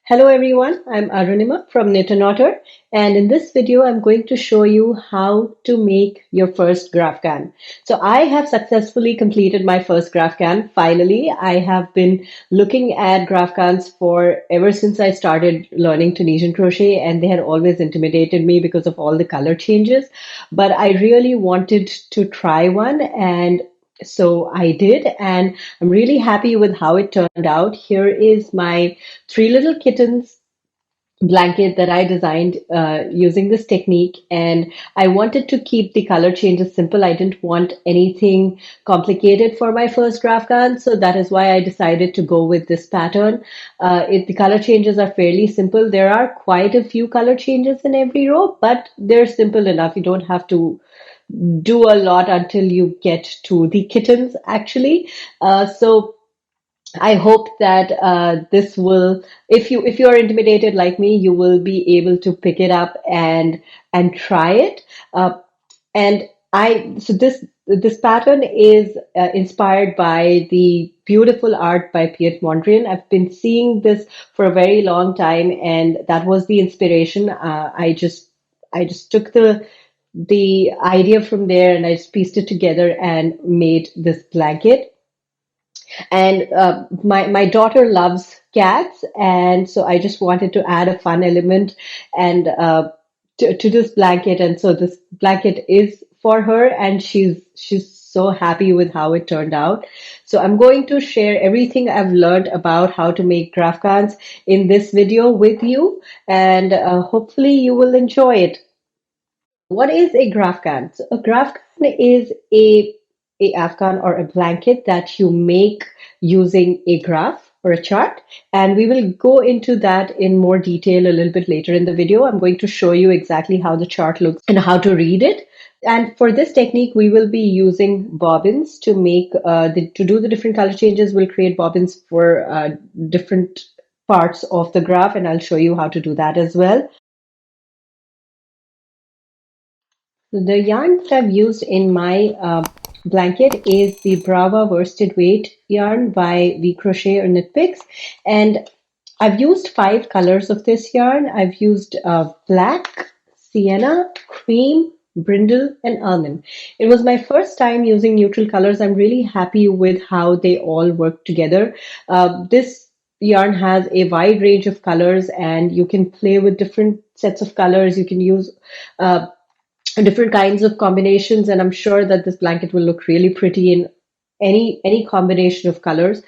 Hello everyone, I'm Arunima from KnitterKnotter, and in this video I'm going to show you how to make your first graphghan. So I have successfully completed my first graphghan. Finally, I have been looking at graphghans for ever since I started learning Tunisian crochet, and they had always intimidated me because of all the color changes. But I really wanted to try one, and so I did, and I'm really happy with how it turned out. Here is my Three Little Kittens blanket that I designed using this technique, and I wanted to keep the color changes simple. I didn't want anything complicated for my first graphghan, so that is why I decided to go with this pattern. The color changes are fairly simple. There are quite a few color changes in every row, but they're simple enough. You don't have to do a lot until you get to the kittens, actually. So I hope that this will, if you are intimidated like me, you will be able to pick it up and try it. And this pattern is inspired by the beautiful art by Piet Mondrian. I've been seeing this for a very long time, and that was the inspiration. I just took the idea from there, and I just pieced it together and made this blanket. And my daughter loves cats, and so I just wanted to add a fun element and to this blanket. And so this blanket is for her, and she's so happy with how it turned out. So I'm going to share everything I've learned about how to make graphghans in this video with you, and hopefully you will enjoy it. What is a graphghan? So a graphghan is a afghan or a blanket that you make using a graph or a chart, and we will go into that in more detail a little bit later in the video. I'm going to show you exactly how the chart looks and how to read it. And for this technique, we will be using bobbins to make to do the different color changes. We'll create bobbins for different parts of the graph, and I'll show you how to do that as well. The yarn that I've used in my blanket is the Brava worsted weight yarn by V Crochet or Knit Picks, and I've used 5 colors of this yarn. I've used black, sienna, cream, brindle, and almond. It was my first time using neutral colors. I'm really happy with how they all work together. This yarn has a wide range of colors, and you can play with different sets of colors. You can use different kinds of combinations, and I'm sure that this blanket will look really pretty in any combination of colors.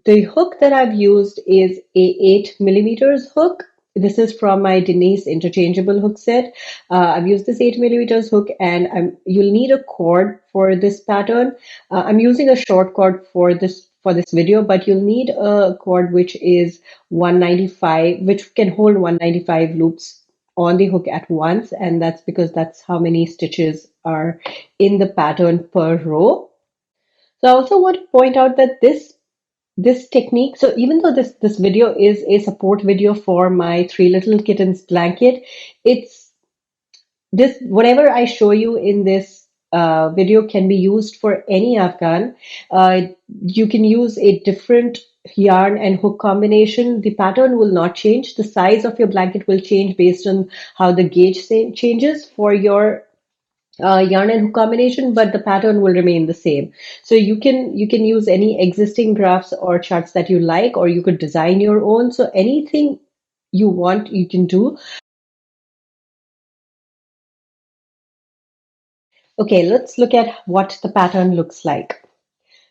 The hook that I've used is a 8mm hook. This is from my Denise interchangeable hook set. I've used this 8mm hook, and you'll need a cord for this pattern. I'm using a short cord for this video, but you'll need a cord which is 195, which can hold 195 loops on the hook at once, and that's because that's how many stitches are in the pattern per row. So I also want to point out that this technique, so even though this video is a support video for my Three Little Kittens blanket, it's this whatever I show you in this video can be used for any afghan. You can use a different yarn and hook combination. The pattern will not change. The size of your blanket will change based on how the gauge changes for your yarn and hook combination, but the pattern will remain the same. So you can use any existing graphs or charts that you like, or you could design your own. So anything you want, you can do. Okay, let's look at what the pattern looks like.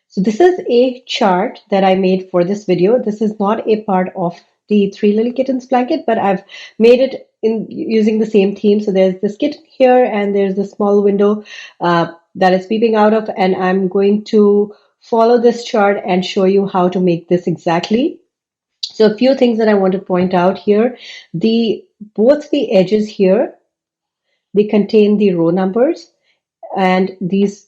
So this is a chart that I made for this video. This is not a part of the Three Little Kittens blanket, but I've made it in using the same theme. So there's this kitten here, and there's the small window that is peeping out of, and I'm going to follow this chart and show you how to make this exactly. So a few things that I want to point out here. Both the edges here, they contain the row numbers, and these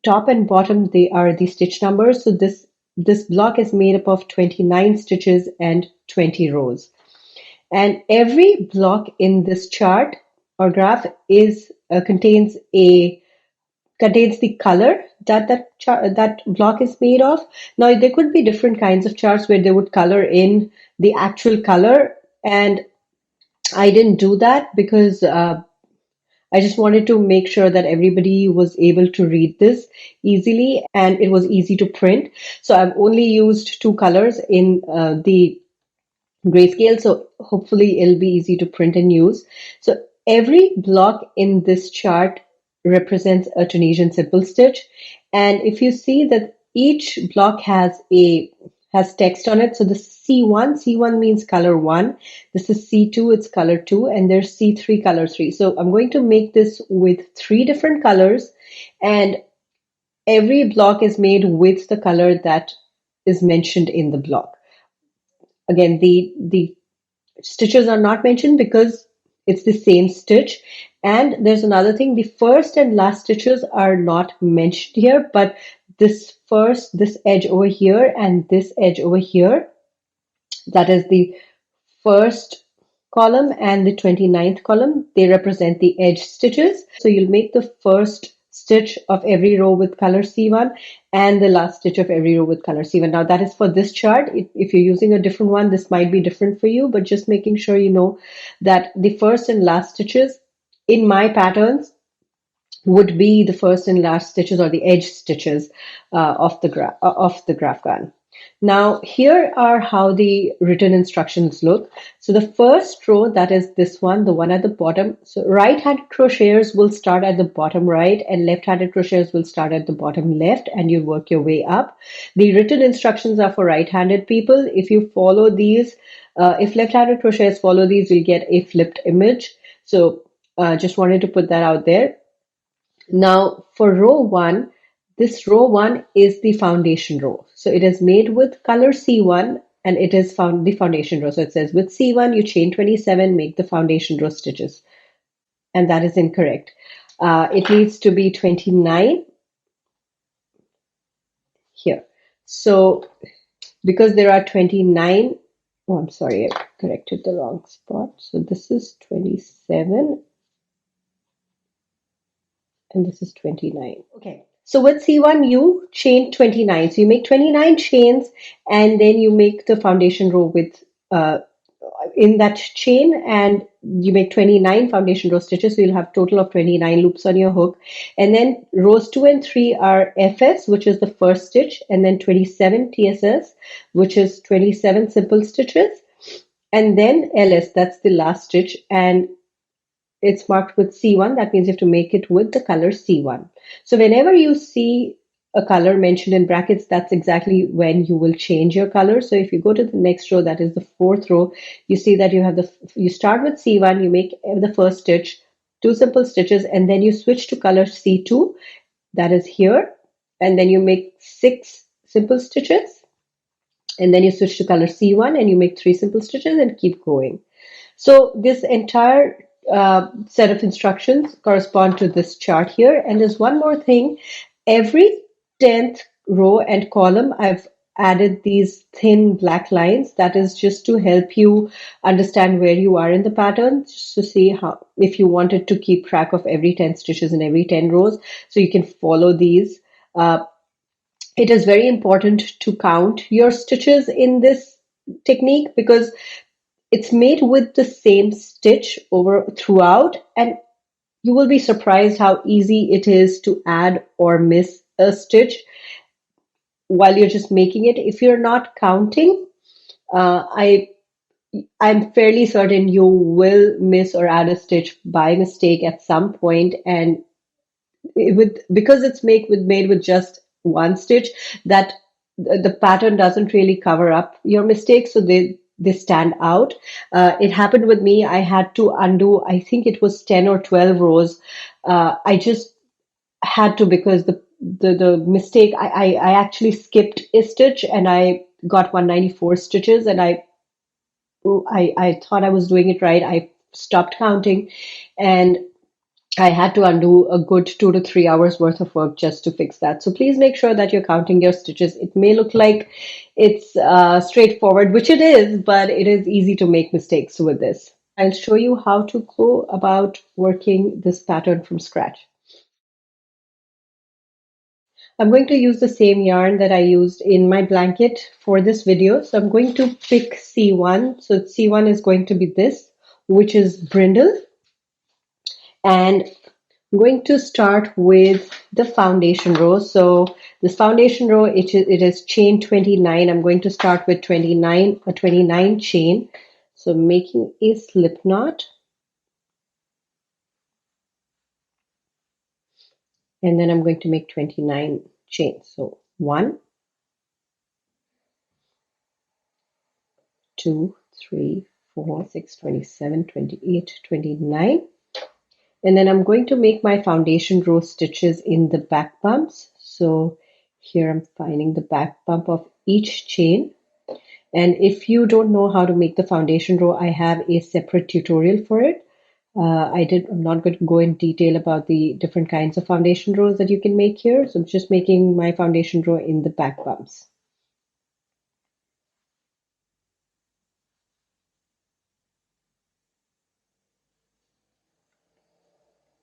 top and bottom, they are the stitch numbers. So this block is made up of 29 stitches and 20 rows. And every block in this chart or graph contains the color that block is made of. Now there could be different kinds of charts where they would color in the actual color, and I didn't do that because I just wanted to make sure that everybody was able to read this easily and it was easy to print. So I've only used two colors in the grayscale, so hopefully it'll be easy to print and use. So every block in this chart represents a Tunisian simple stitch, and if you see that each block has text on it. So the C1 means color 1, this is C2, it's color 2, and there's C3, color 3. So I'm going to make this with 3 different colors, and every block is made with the color that is mentioned in the block. Again, the stitches are not mentioned because it's the same stitch. And there's another thing, the first and last stitches are not mentioned here, but this edge over here and this edge over here, that is the first column and the 29th column, they represent the edge stitches. So you'll make the first stitch of every row with color C1 and the last stitch of every row with color C1. Now that is for this chart. If you're using a different one, this might be different for you, but just making sure you know that the first and last stitches in my patterns would be the first and last stitches or the edge stitches of the Graphghan. Now here are how the written instructions look. So the first row, that is this one, the one at the bottom. So right-handed crocheters will start at the bottom right and left-handed crocheters will start at the bottom left, and you work your way up. The written instructions are for right-handed people. If you follow these, if left-handed crocheters follow these, you'll get a flipped image. So just wanted to put that out there. Now for row 1, this row 1 is the foundation row. So it is made with color C1 and it is the foundation row. So it says with C1 you chain 27, make the foundation row stitches. And that is incorrect. It needs to be 29 here. So because there are 29, oh, I'm sorry, I corrected the wrong spot. So this is 27 and this is 29. Okay. So with C1, you chain 29. So you make 29 chains and then you make the foundation row with in that chain, and you make 29 foundation row stitches. So you'll have total of 29 loops on your hook. And then rows 2 and 3 are FS, which is the first stitch, and then 27 TSS, which is 27 simple stitches, and then LS, that's the last stitch, and it's marked with C1. That means you have to make it with the color C1. So whenever you see a color mentioned in brackets, that's exactly when you will change your color. So if you go to the next row, that is the 4th row, you see that you start with C1, you make the first stitch, 2 simple stitches, and then you switch to color C2, that is here, and then you make 6 simple stitches, and then you switch to color C1 and you make 3 simple stitches and keep going. So this entire set of instructions correspond to this chart here. And there's one more thing. Every 10th row and column, I've added these thin black lines. That is just to help you understand where you are in the pattern, just to see how, if you wanted to keep track of every 10 stitches in every 10 rows, so you can follow these. It is very important to count your stitches in this technique because it's made with the same stitch throughout, and you will be surprised how easy it is to add or miss a stitch while you're just making it. If you're not counting, I'm fairly certain you will miss or add a stitch by mistake at some point, and because it's made with just one stitch, that the pattern doesn't really cover up your mistakes, so they stand out. It happened with me. I had to undo, I think it was 10 or 12 rows. I just had to, because the mistake, I actually skipped a stitch and I got 194 stitches, and I thought I was doing it right. I stopped counting and I had to undo a good 2 to 3 hours worth of work just to fix that. So please make sure that you're counting your stitches. It may look like it's straightforward, which it is, but it is easy to make mistakes with this. I'll show you how to go about working this pattern from scratch. I'm going to use the same yarn that I used in my blanket for this video. So I'm going to pick C1. So C1 is going to be this, which is brindle. And I'm going to start with the foundation row. So this foundation row, it is chain 29. I'm going to start with 29 chain. So making a slip knot. And then I'm going to make 29 chains. So 1, 2, 3, 4, 6, 27, 28, 29. And then I'm going to make my foundation row stitches in the back bumps. So here I'm finding the back bump of each chain. And if you don't know how to make the foundation row, I have a separate tutorial for it. I'm not going to go in detail about the different kinds of foundation rows that you can make here. So I'm just making my foundation row in the back bumps.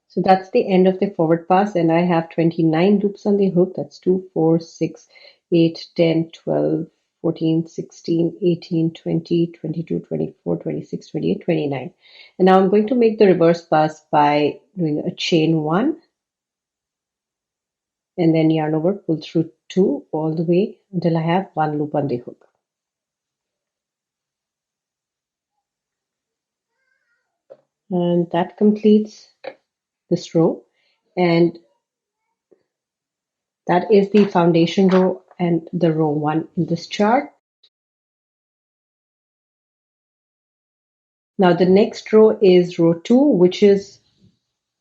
So that's the end of the forward pass, and I have 29 loops on the hook. That's 2, 4, 6, 8, 10, 12, 14, 16, 18, 20, 22, 24, 26, 28, 29. And now I'm going to make the reverse pass by doing a chain 1 and then yarn over, pull through 2 all the way until I have 1 loop on the hook. And that completes this row. And that is the foundation row and the row 1 in this chart. Now the next row is row 2, which is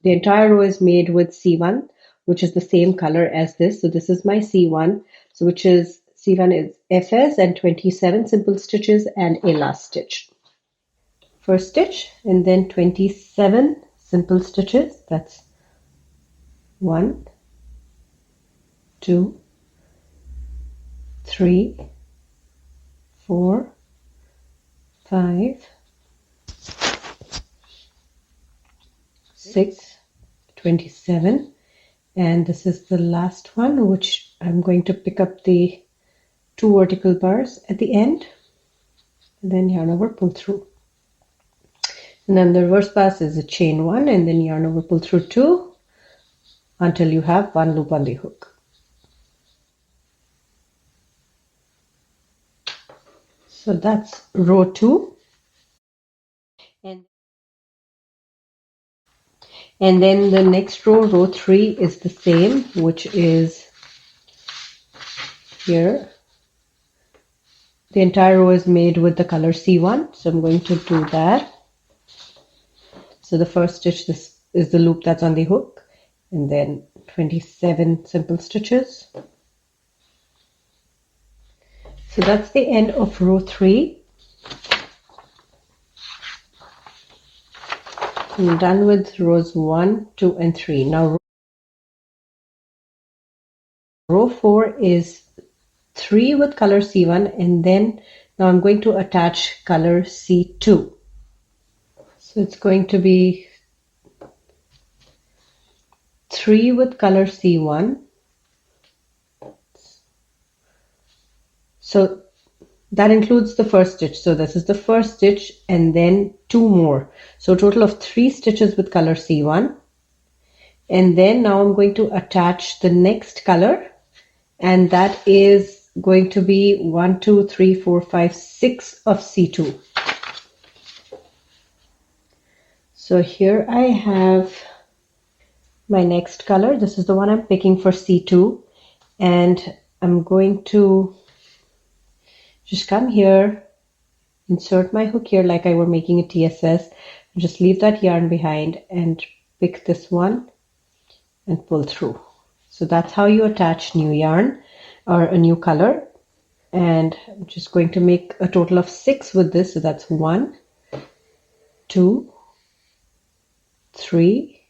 the entire row is made with C1, which is the same color as this. So this is my C1, so which is C1 is FS and 27 simple stitches and a last stitch. First stitch and then 27 simple stitches. That's 1, 2, 3, 4, 5, 6, 27, and this is the last one, which I'm going to pick up the 2 vertical bars at the end and then yarn over, pull through. And then the reverse pass is a chain 1 and then yarn over, pull through 2 until you have 1 loop on the hook. So that's row 2. And then the next row, row 3, is the same, which is here. The entire row is made with the color C1, so I'm going to do that. So the first stitch, this is the loop that's on the hook, and then 27 simple stitches. So that's the end of row 3. I'm done with rows 1, 2, and 3. Now row 4 is 3 with color C1, and then now I'm going to attach color C2. So it's going to be 3 with color C1. So that includes the first stitch. So this is the first stitch and then 2 more. So a total of 3 stitches with color C1. And then now I'm going to attach the next color, and that is going to be 1, 2, 3, 4, 5, 6 of C2. So here I have my next color. This is the one I'm picking for C2, and I'm going to just come here, insert my hook here like I were making a TSS, and just leave that yarn behind and pick this one and pull through. So that's how you attach new yarn or a new color. And I'm just going to make a total of 6 with this. So that's 1, 2, 3,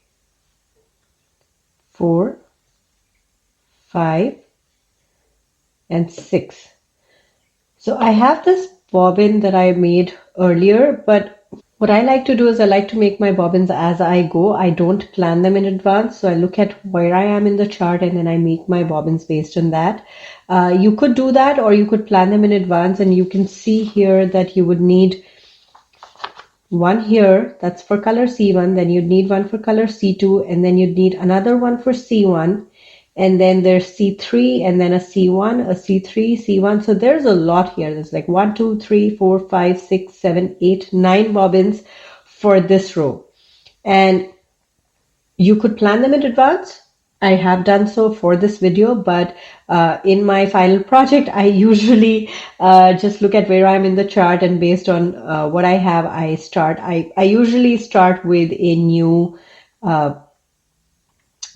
4, 5, and 6. So I have this bobbin that I made earlier, but What I like to do is I like to make my bobbins as I go. I don't plan them in advance. So I look at where I am in the chart and then I make my bobbins based on that. You could do that, or you could plan them in advance, and you can see here that you would need one here, that's for color C1, then you'd need one for color C2, and then you'd need another one for C1, and then there's C3, and then a C1, a C3, C1. So there's a lot here. There's like 1, 2, 3, 4, 5, 6, 7, 8, 9 bobbins for this row. And you could plan them in advance. I have done so for this video, but in my final project, I usually just look at where I'm in the chart, and based on what I have, I usually start with a new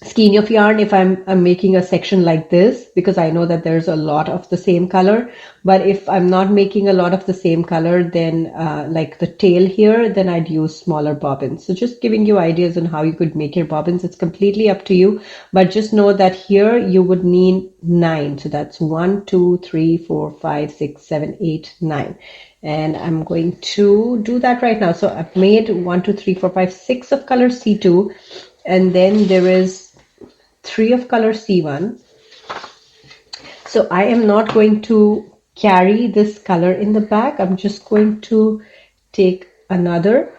skein of yarn if I'm making a section like this, because I know that there's a lot of the same color. But if I'm not making a lot of the same color, then like the tail here, then I'd use smaller bobbins. So just giving you ideas on how you could make your bobbins. It's completely up to you, but just know that here you would need 9. So that's 1, 2, 3, 4, 5, 6, 7, 8, 9. And I'm going to do that right now. So I've made 1, 2, 3, 4, 5, 6 of color C2, and then there is 3 of color C1. So I am not going to carry this color in the back. I'm just going to take another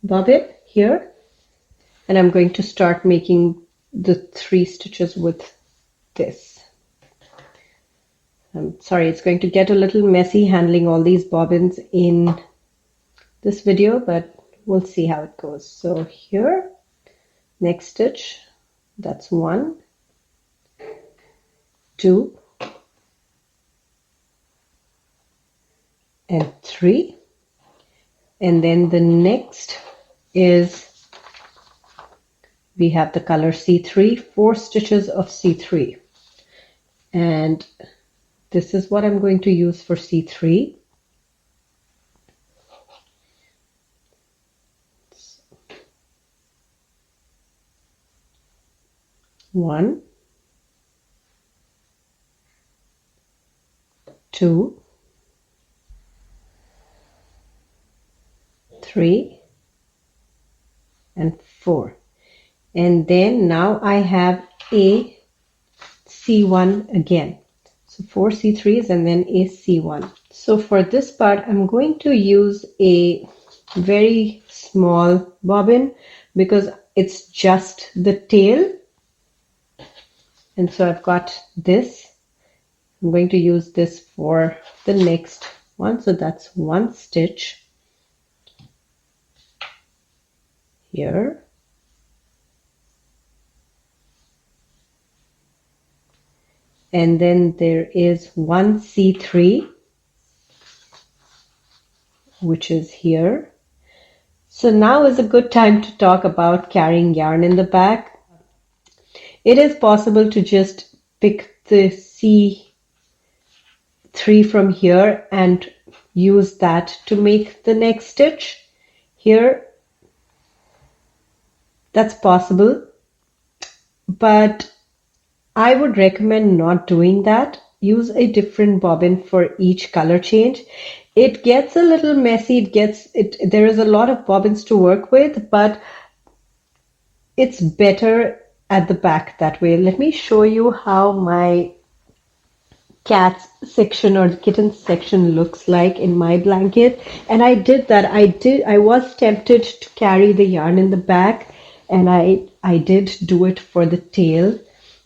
bobbin here, and I'm going to start making the 3 stitches with this. I'm sorry, it's going to get a little messy handling all these bobbins in this video, but we'll see how it goes. So here, next stitch, that's 1, 2, and 3. And then the next is, we have the color C3, 4 stitches of C3. And this is what I'm going to use for C3. One, 2, 3, and 4. And then now I have a C1 again. So 4 C3s and then a C1. So for this part, I'm going to use a very small bobbin because it's just the tail. And so I've got this. I'm going to use this for the next one. So that's 1 stitch here. And then there is 1 C3, which is here. So now is a good time to talk about carrying yarn in the back. It is possible to just pick the C3 from here and use that to make the next stitch here. That's possible, but I would recommend not doing that. Use a different bobbin for each color change. It gets a little messy. There is a lot of bobbins to work with, but it's better at the back that way. Let me show you how my cat's section or the kitten section looks like in my blanket. And I did that. I was tempted to carry the yarn in the back, and I did do it for the tail.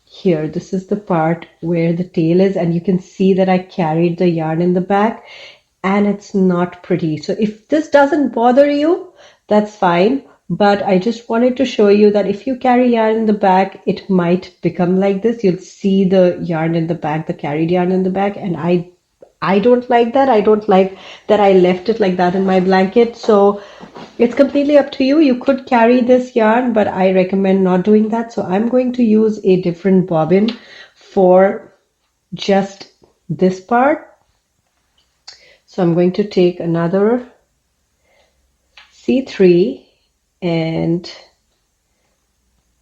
Here, this is the part where the tail is, and you can see that I carried the yarn in the back, and it's not pretty. So if this doesn't bother you, that's fine. But I just wanted to show you that if you carry yarn in the back, it might become like this. You'll see the yarn in the back, the carried yarn in the back, and I don't like that. I don't like that I left it like that in my blanket. So it's completely up to you. You could carry this yarn, but I recommend not doing that. So I'm going to use a different bobbin for just this part. So I'm going to take another C3 and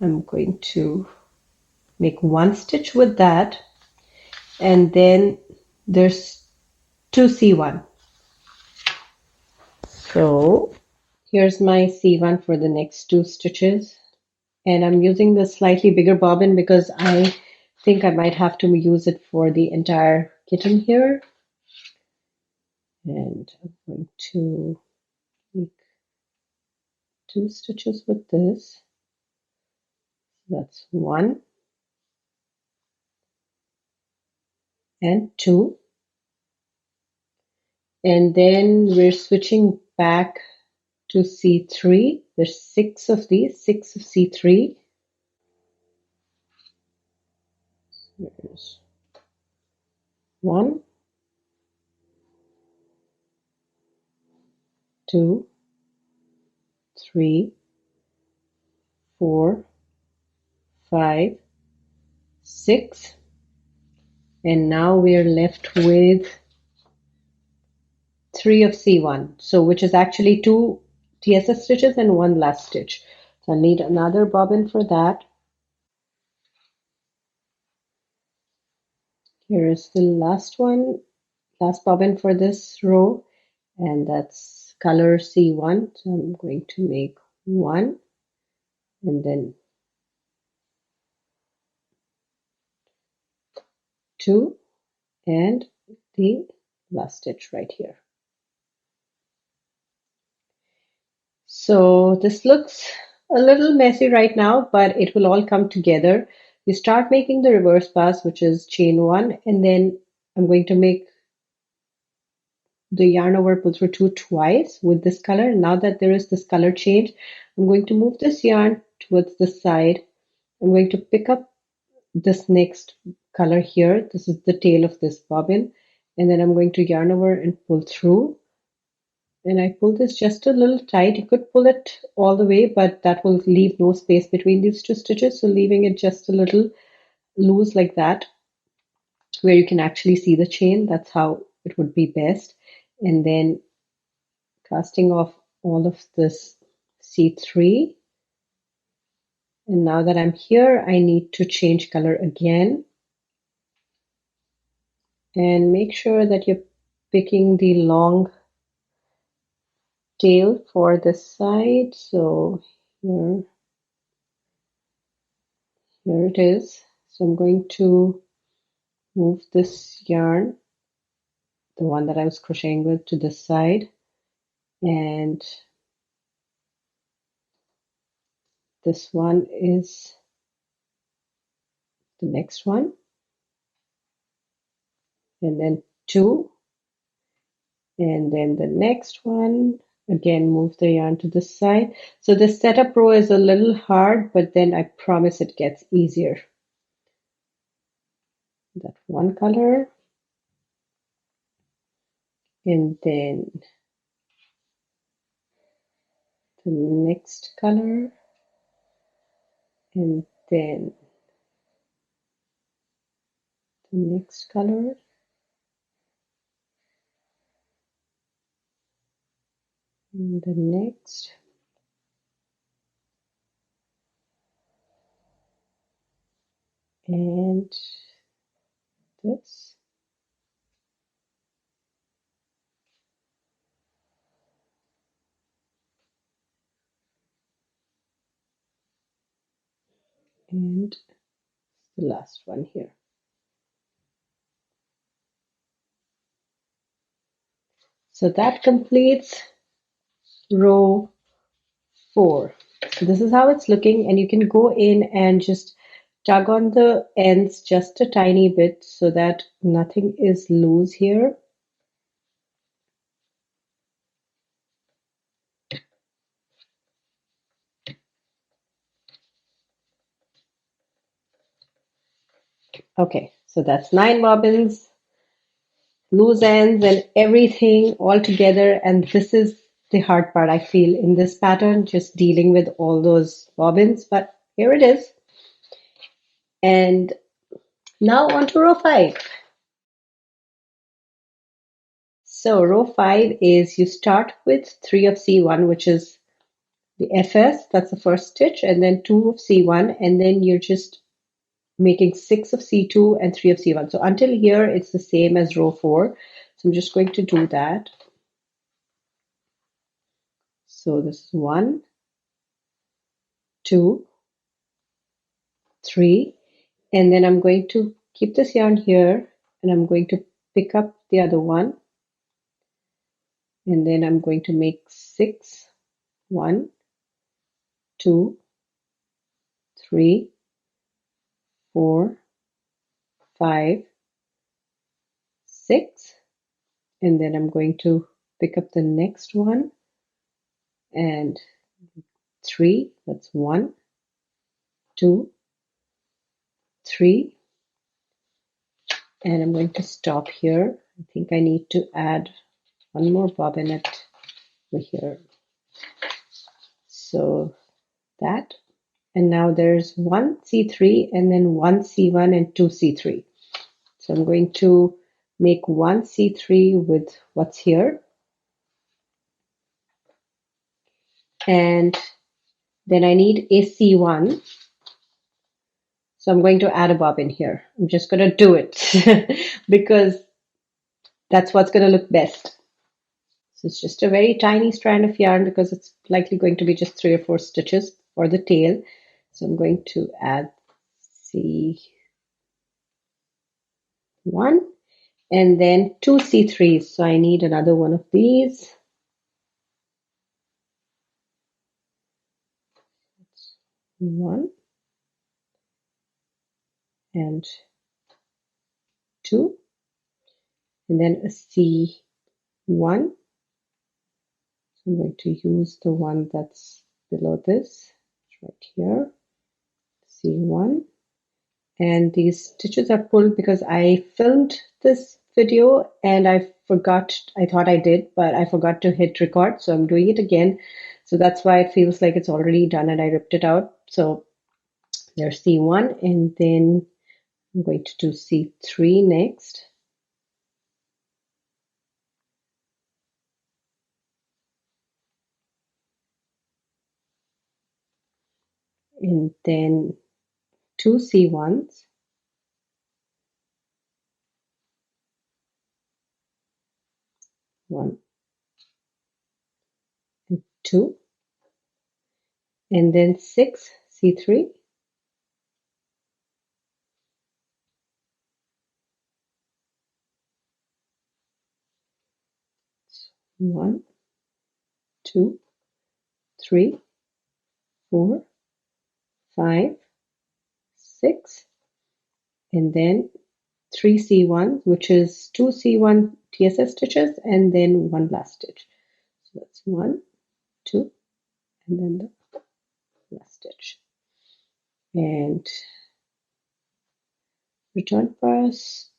I'm going to make 1 stitch with that, and then there's 2 C1. So Here's my C1 for the next 2 stitches, and I'm using the slightly bigger bobbin because I think I might have to use it for the entire kitten here. And I'm going to make 2 stitches with this. That's 1 and 2. And then we're switching back to C3. There's 6 of these, 6 of C3. There's 1, 2, 3, 4, 5, 6, and now we are left with 3 of C1, so which is actually 2 TSS stitches and 1 last stitch. So I'll need another bobbin for that. Here is the last one, last bobbin for this row, and that's color C1. So I'm going to make 1 and then 2 and the last stitch right here. So this looks a little messy right now, but it will all come together. You start making the reverse pass, which is chain 1, and then I'm going to make the yarn over pull through 2 twice with this color. Now that there is this color change, I'm going to move this yarn towards the side. I'm going to pick up this next color here. This is the tail of this bobbin, and then I'm going to yarn over and pull through. And I pull this just a little tight. You could pull it all the way, but that will leave no space between these 2 stitches. So leaving it just a little loose like that, where you can actually see the chain. That's how it would be best. And then casting off all of this C3. And now that I'm here, I need to change color again. And make sure that you're picking the long tail for this side. So here it is. So I'm going to move this yarn, the one that I was crocheting with, to this side, and this one is the next one, and then 2, and then the next one. Again, move the yarn to this side. So this setup row is a little hard, but then I promise it gets easier. That one color, and then the next color, and then the next color, and the next, and this, and the last one here. So that completes row 4. So this is how it's looking, and you can go in and just tug on the ends just a tiny bit so that nothing is loose here. Okay, so that's 9 bobbins, loose ends and everything all together, and this is the hard part I feel in this pattern, just dealing with all those bobbins, but here it is. And now on to row 5. So row 5 is you start with 3 of C1, which is the FS, that's the first stitch, and then 2 of C1, and then you're just making 6 of C2 and 3 of C1. So until here, it's the same as row 4. So I'm just going to do that. So this is 1, 2, 3, and then I'm going to keep this yarn here and I'm going to pick up the other one, and then I'm going to make 6, 1, 2, 3, 4, 5, 6, and then I'm going to pick up the next one and 3, that's 1, 2, 3, and I'm going to stop here. I think I need to add one more bobbinette over here. So that, and now there's 1 C3 and then 1 C1 and 2 C3. So I'm going to make 1 C3 with what's here, and then I need a C1. So I'm going to add a bobbin here. I'm just going to do it because that's what's going to look best. So it's just a very tiny strand of yarn because it's likely going to be just 3 or 4 stitches for the tail. So I'm going to add C1 and then 2 C3s. So I need another one of these. That's 1 and 2, and then a C1. So I'm going to use the one that's below this, right here, C1. And these stitches are pulled because I filmed this video and I thought I did, but I forgot to hit record. So I'm doing it again. So that's why it feels like it's already done and I ripped it out. So there's C1, and then I'm going to do C3 next. And then 2 C1s. 1 and 2. And then 6 C3. 1, 2, 3, 4, 5, 6, and then 3 C1, which is 2 C1 TSS stitches and then 1 last stitch. So that's 1, 2, and then the last stitch. And return pass.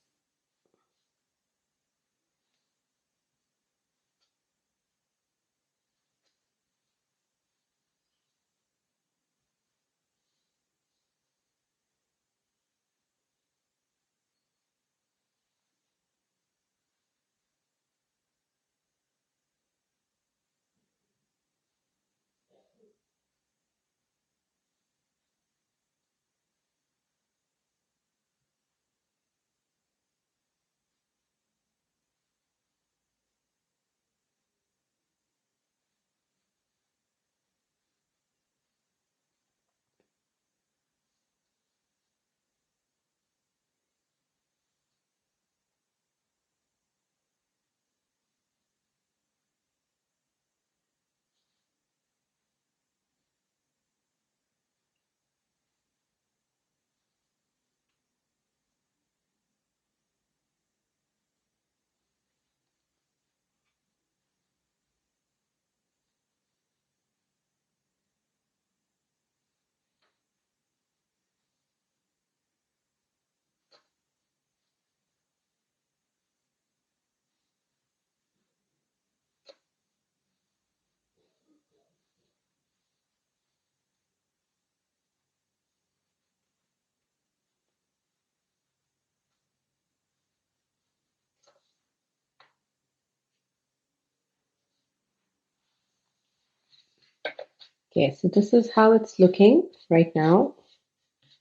Okay, so this is how it's looking right now.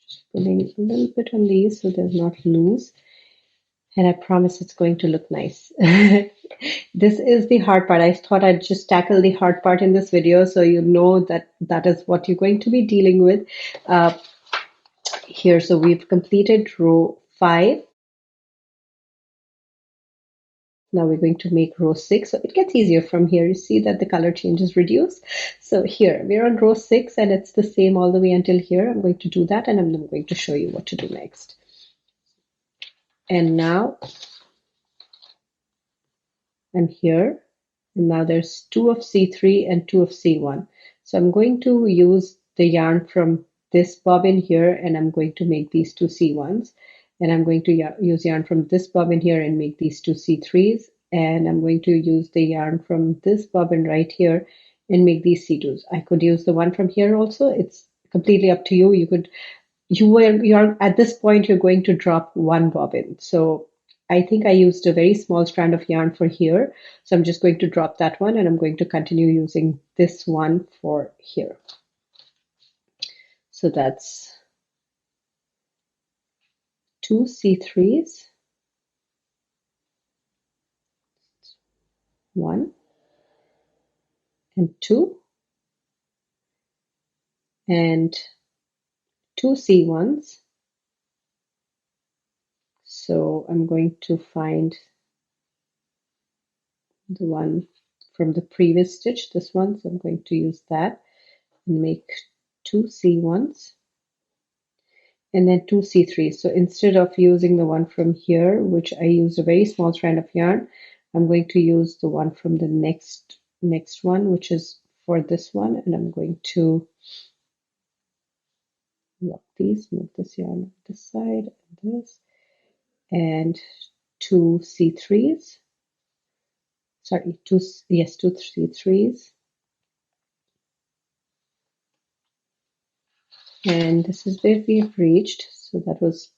Just pulling a little bit on these so they're not loose. and I promise it's going to look nice. This is the hard part. I thought I'd just tackle the hard part in this video so you know that that is what you're going to be dealing with here. So we've completed row 5. Now we're going to make row 6. So it gets easier from here. You see that the color changes reduce. So here we're on row 6 and it's the same all the way until here. I'm going to do that and I'm going to show you what to do next. And now I'm here, and now there's 2 of C3 and 2 of C1. So I'm going to use the yarn from this bobbin here, and I'm going to make these 2 C1s, and I'm going to use yarn from this bobbin here and make these 2 C3s, and I'm going to use the yarn from this bobbin right here and make these C2s. I could use the one from here also. It's completely up to you. You're at this point you're going to drop one bobbin. So I think I used a very small strand of yarn for here. So I'm just going to drop that one and I'm going to continue using this one for here. So that's 2 C3s, 1 and 2, and 2 C1s. So I'm going to find the one from the previous stitch, this one. So I'm going to use that and make 2 C1s and then 2 C3s. So instead of using the one from here, which I used a very small strand of yarn, I'm going to use the one from the next one, which is for this one, and I'm going to lock these, move this yarn on this side and this, and 2 C3s. Sorry, two C3s. And this is where we've reached. So that was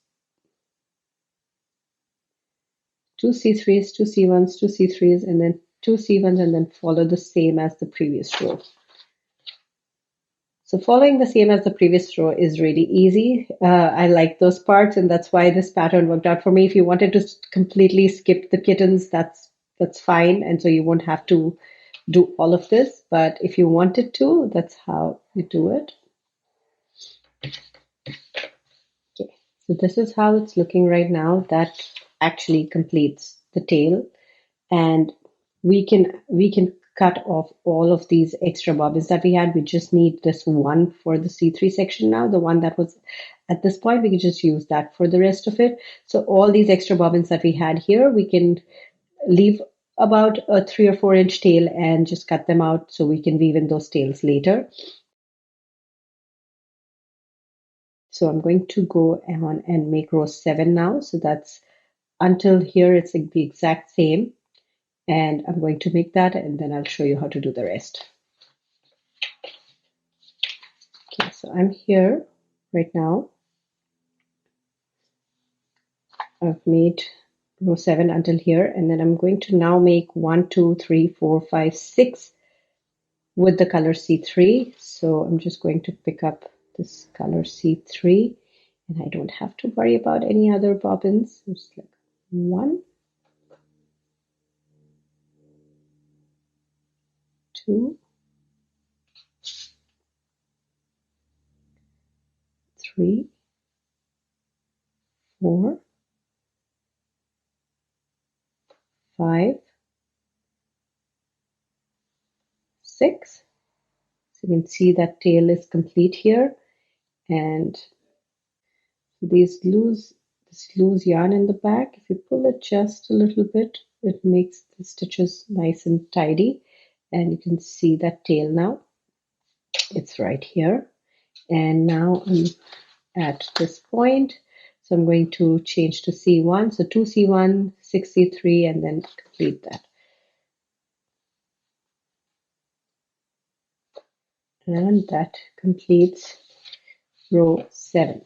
2 C3s, 2 C1s, 2 C3s, and then 2 C1s, and then follow the same as the previous row. So following the same as the previous row is really easy. I like those parts, and that's why this pattern worked out for me. If you wanted to completely skip the kittens, that's fine, and so you won't have to do all of this. But if you wanted to, that's how you do it. Okay, so this is how it's looking right now. That actually completes the tail, and we can cut off all of these extra bobbins that we had. We just need this one for the C3 section now. The one that was at this point, we can just use that for the rest of it. So all these extra bobbins that we had here, we can leave about a 3 or 4 inch tail and just cut them out so we can weave in those tails later. So I'm going to go on and make row 7 now. So that's until here, it's the exact same. And I'm going to make that, and then I'll show you how to do the rest. Okay, so I'm here right now. I've made row 7 until here, and then I'm going to now make 1, 2, 3, 4, 5, 6 with the color C3. So I'm just going to pick up this color C3, and I don't have to worry about any other bobbins. Just like 1, 2, 3, 4, 5, 6. So you can see that tail is complete here, and this loose yarn in the back, if you pull it just a little bit, it makes the stitches nice and tidy, and you can see that tail now. It's right here, and now I'm at this point. So I'm going to change to C1. So 2 C1, 6 C3, and then complete that. And that completes row 7.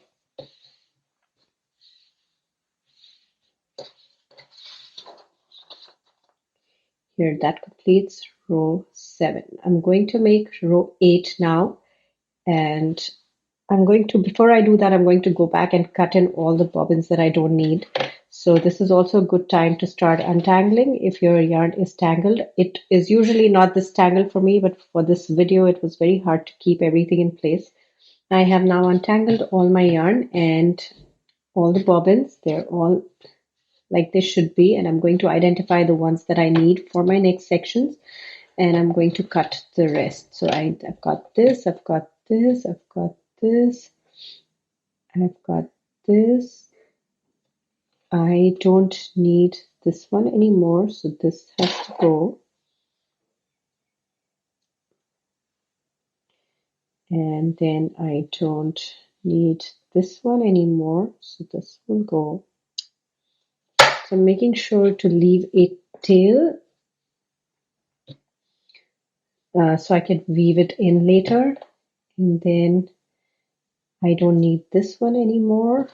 Here, that completes row 7. I'm going to make row 8 now, and I'm going to, before I do that, I'm going to go back and cut in all the bobbins that I don't need. So this is also a good time to start untangling if your yarn is tangled. It is usually not this tangled for me, but for this video, it was very hard to keep everything in place. I have now untangled all my yarn and all the bobbins. They're all like they should be, and I'm going to identify the ones that I need for my next sections, and I'm going to cut the rest. So I've got this, I've got this, I've got this, I've got this. I don't need this one anymore, so this has to go. And then I don't need this one anymore, so this will go. So I'm making sure to leave a tail so I can weave it in later. And then I don't need this one anymore.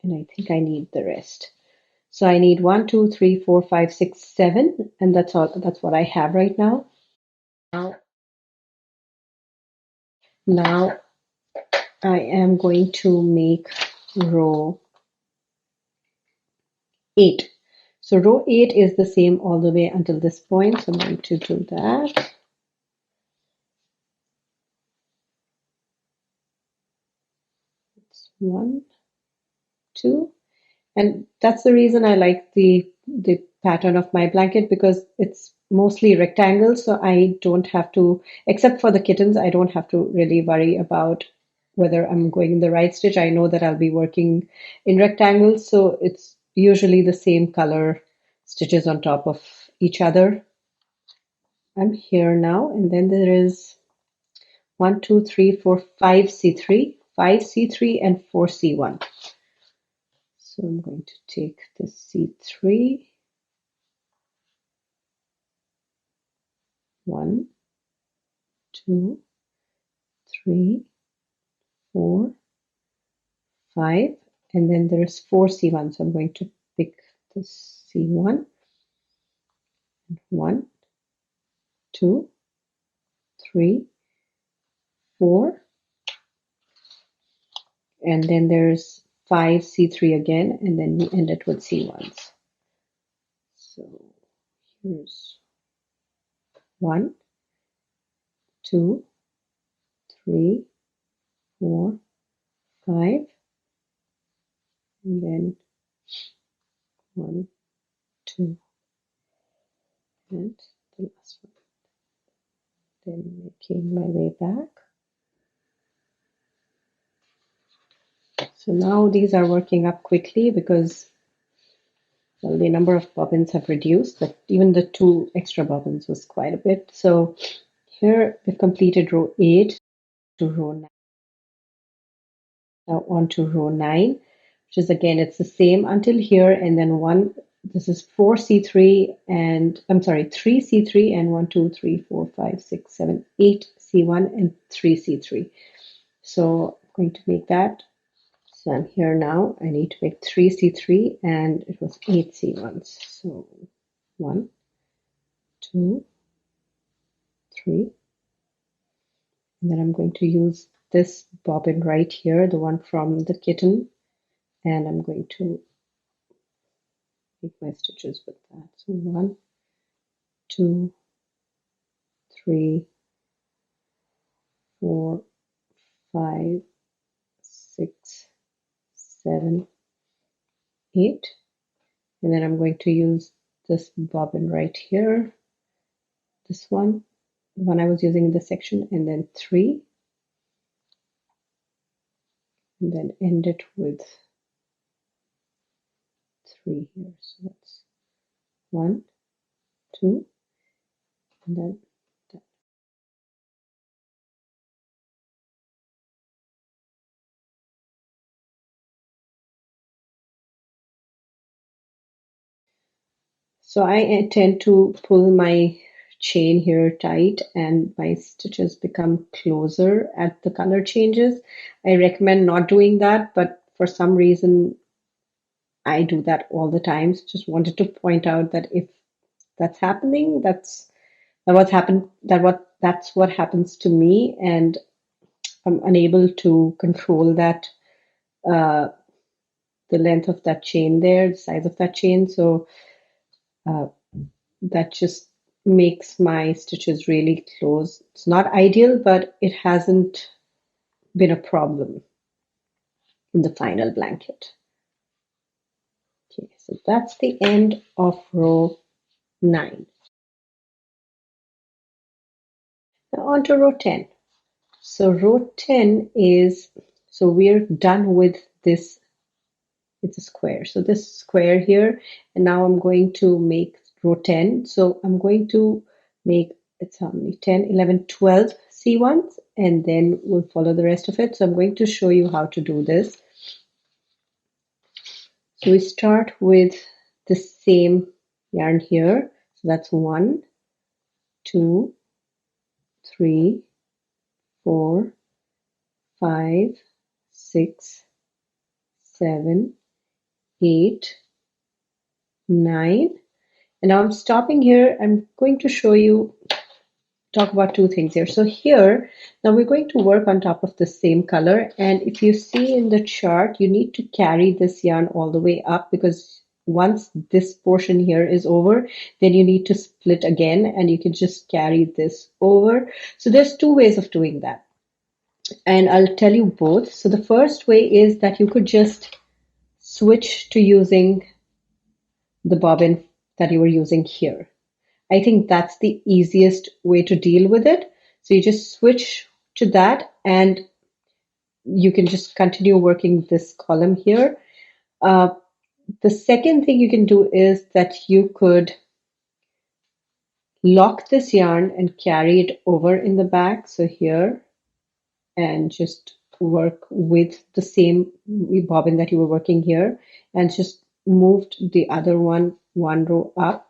And I think I need the rest. So I need 1, 2, 3, 4, 5, 6, 7, and that's all. That's what I have right now. Now I am going to make row 8. So row 8 is the same all the way until this point. So I'm going to do that. It's 1, 2, and that's the reason I like the pattern of my blanket, because it's mostly rectangles, so I don't have to, except for the kittens, I don't have to really worry about whether I'm going in the right stitch. I know that I'll be working in rectangles, so it's usually the same color stitches on top of each other. I'm here now, and then there is 1, 2, 3, 4, 5 C3, 5 C3, and 4 C1. So I'm going to take the C3, 1, 2, 3, 4, 5, and then there's 4 C1. So I'm going to pick the C1, 1, 2, 3, 4, and then there's 5 C3 again, and then we end it with C1s. So here's 1, 2, 3, 4, 5, and then 1, 2, and the last one. Then making my way back. So now these are working up quickly because, well, the number of bobbins have reduced, but even the 2 extra bobbins was quite a bit. So here we've completed row 8 to row 9. Now on to row 9, which is again, it's the same until here, and then this is 4 C3 and I'm sorry, 3 C3 and 1, 2, 3, 4, 5, 6, 7, 8 C1 and 3 C3. So I'm going to make that. So I'm here now. I need to make 3 C3 and it was 8 C1s. So 1, 2, 3. And then I'm going to use this bobbin right here, the one from the kitten, and I'm going to make my stitches with that. So 1, 2, 3, 4, 5, 6, 7, 8. And then I'm going to use this bobbin right here, this one, the one I was using in this section, and then 3, and then end it with 3 here. So that's 1, 2, and then that. So I tend to pull my chain here tight and my stitches become closer at the color changes. I recommend not doing that, but for some reason I do that all the time. So just wanted to point out that if that's happening, that's what happens to me, and I'm unable to control that, the length of that chain there, the size of that chain. So that just makes my stitches really close. It's not ideal, but it hasn't been a problem in the final blanket. Okay, so that's the end of row 9. Now on to row 10. So row 10 is, so we're done with this. It's a square. So this square here, and now I'm going to make row 10. So I'm going to make, it's how many, 10, 11, 12 C1s, and then we'll follow the rest of it. So I'm going to show you how to do this. So we start with the same yarn here. So that's 1, 2, 3, 4, 5, 6, 7, 8, 9. And now I'm stopping here. I'm going to show you, talk about two things here. So here, now we're going to work on top of the same color. And if you see in the chart, you need to carry this yarn all the way up, because once this portion here is over, then you need to split again, and you can just carry this over. So there's two ways of doing that, and I'll tell you both. So the first way is that you could just switch to using the bobbin that you were using here. I think that's the easiest way to deal with it. So you just switch to that, and you can just continue working this column here. The second thing you can do is that you could lock this yarn and carry it over in the back. So here, and just work with the same bobbin that you were working here, and just moved the other one row up.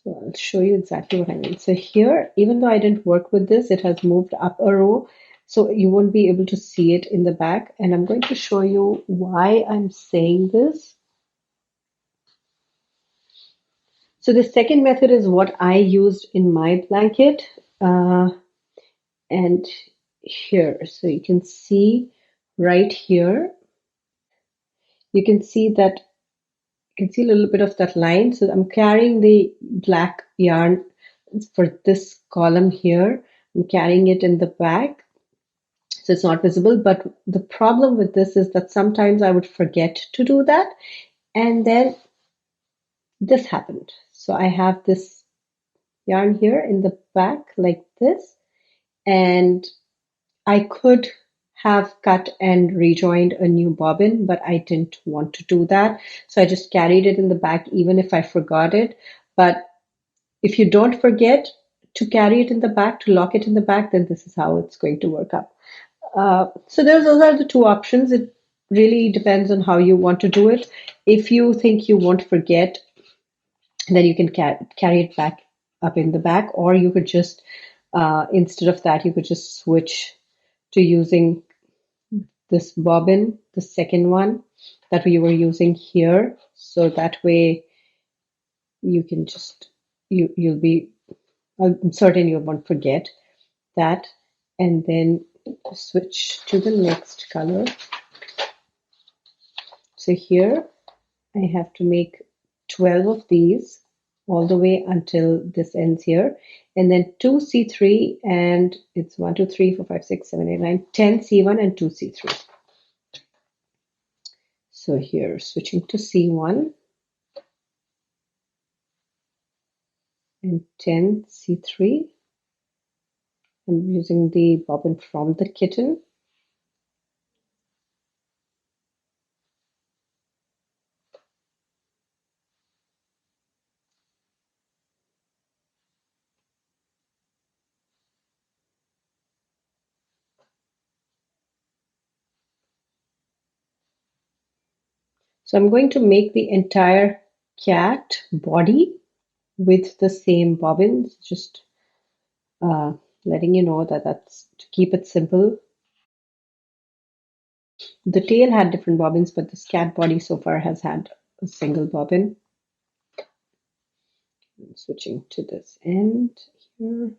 So I'll show you exactly what I mean. So here, even though I didn't work with this, it has moved up a row, so you won't be able to see it in the back. And I'm going to show you why I'm saying this. So the second method is what I used in my blanket. And here, so you can see right here, you can see that, you can see a little bit of that line. So I'm carrying the black yarn for this column here. I'm carrying it in the back, so it's not visible. But the problem with this is that sometimes I would forget to do that, and then this happened. So I have this yarn here in the back like this, and I could have cut and rejoined a new bobbin, but I didn't want to do that. So I just carried it in the back even if I forgot it. But if you don't forget to carry it in the back, to lock it in the back, then this is how it's going to work up. So those are the two options. It really depends on how you want to do it. If you think you won't forget, then you can carry it back up in the back, or you could just, instead of that, you could just switch to using this bobbin, the second one that we were using here. So that way you can just, you'll be, I'm certain you won't forget that. And then switch to the next color. So here I have to make 12 of these all the way until this ends here, and then 2 C3, and it's 1, 2, 3, 4, 5, 6, 7, 8, 9, 10 C1 and 2 C3. So here, switching to C1 and 10 C3, and using the bobbin from the kitten. So I'm going to make the entire cat body with the same bobbins, just letting you know that that's to keep it simple. The tail had different bobbins, but this cat body so far has had a single bobbin. I'm switching to this end here.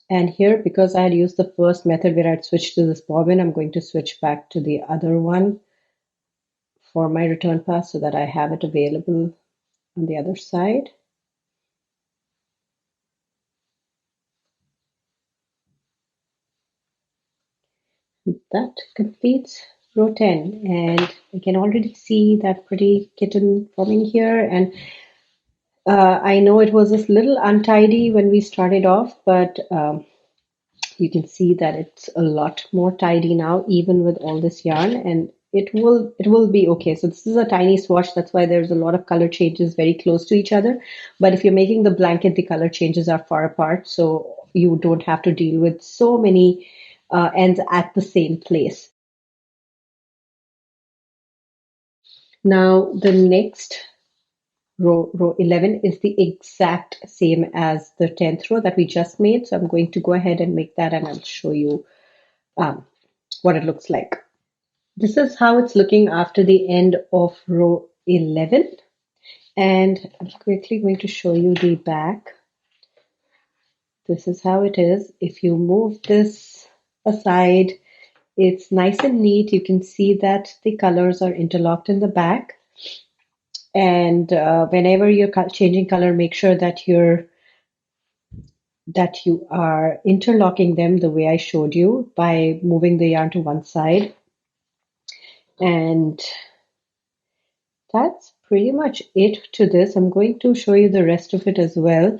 And here, because I had used the first method where I'd switched to this bobbin, I'm going to switch back to the other one for my return pass so that I have it available on the other side. That completes row 10, and I can already see that pretty kitten forming here. And I know it was a little untidy when we started off, but you can see that it's a lot more tidy now, even with all this yarn, and it will be okay. So this is a tiny swatch, that's why there's a lot of color changes very close to each other. But if you're making the blanket, the color changes are far apart, so you don't have to deal with so many ends at the same place. Now the next row 11 is the exact same as the 10th row that we just made. So I'm going to go ahead and make that, and I'll show you what it looks like. This is how it's looking after the end of row 11. And I'm quickly going to show you the back. This is how it is. If you move this aside, it's nice and neat. You can see that the colors are interlocked in the back. And whenever you're changing color, make sure that you are interlocking them the way I showed you by moving the yarn to one side. And that's pretty much it to this. I'm going to show you the rest of it as well.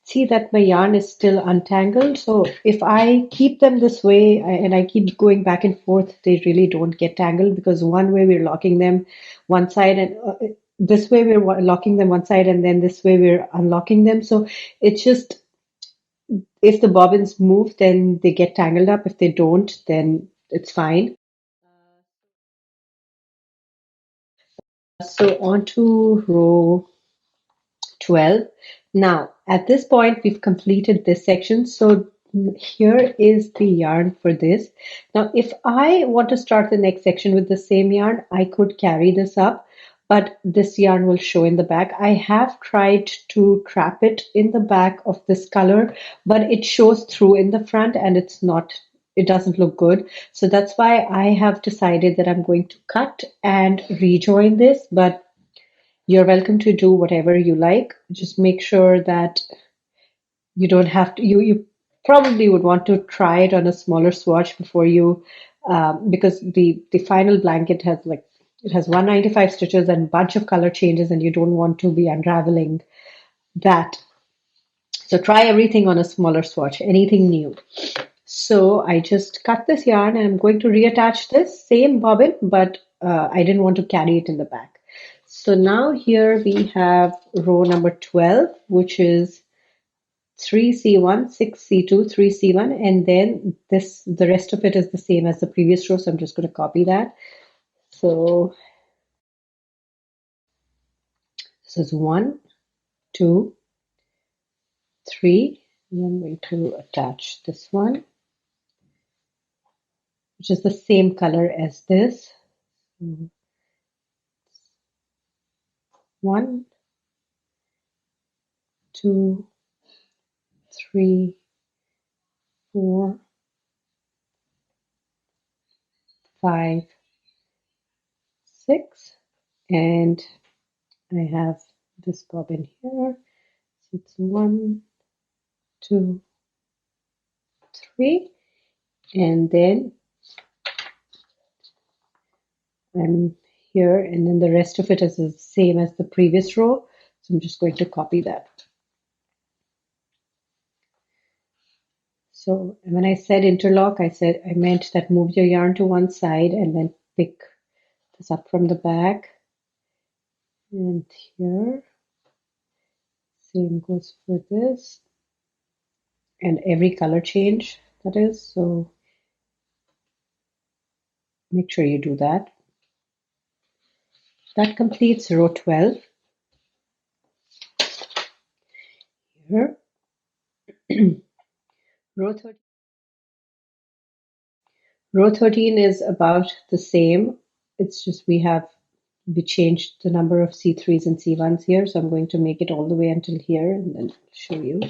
See that my yarn is still untangled. So if I keep them this way and I keep going back and forth, they really don't get tangled, because one way we're locking them one side, and this way we're locking them one side, and then this way we're unlocking them. So it's just, if the bobbins move, then they get tangled up. If they don't, then it's fine. So on to row 12. Now, at this point, we've completed this section. So here is the yarn for this. Now, if I want to start the next section with the same yarn, I could carry this up, but this yarn will show in the back. I have tried to trap it in the back of this color, but it shows through in the front, and it doesn't look good. So that's why I have decided that I'm going to cut and rejoin this, but you're welcome to do whatever you like. Just make sure that you don't have to, you probably would want to try it on a smaller swatch before you, because the final blanket has it has 195 stitches and a bunch of color changes, and you don't want to be unraveling that. So try everything on a smaller swatch, anything new. So I just cut this yarn, and I'm going to reattach this same bobbin, but I didn't want to carry it in the back. So now here we have row number 12, which is 3C1, 6C2, 3C1, and then the rest of it is the same as the previous row, so I'm just going to copy that. So this is 1, 2, 3, and I'm going to attach this one, which is the same color as this. 1, 2, 3, 4, 5, 6, and I have this bobbin here. So it's 1, 2, 3, and then I'm here, and then the rest of it is the same as the previous row. So I'm just going to copy that. So when I said interlock, I meant that move your yarn to one side and then pick this up from the back. And here, same goes for this. And every color change, that is. So make sure you do that. That completes row 12. Here. row 13. Row 13 is about the same. It's just we changed the number of C3s and C1s here. So I'm going to make it all the way until here and then show you.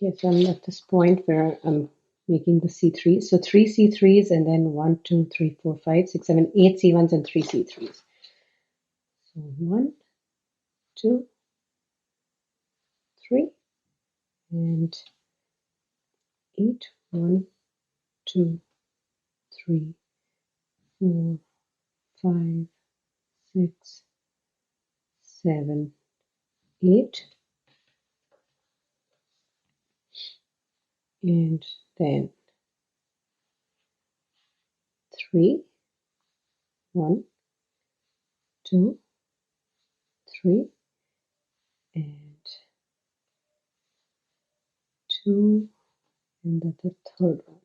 Okay, so I'm at this point where I'm making the C3s. So 3 C3s and then 1, 2, 3, 4, 5, 6, 7, 8 C1s and 3 C3s. So 1, 2, 3, and 8, 1, 2, 3, 4, 5, 6, 7, 8, and then 3, 1, 2, 3, and 2, and that's the third one.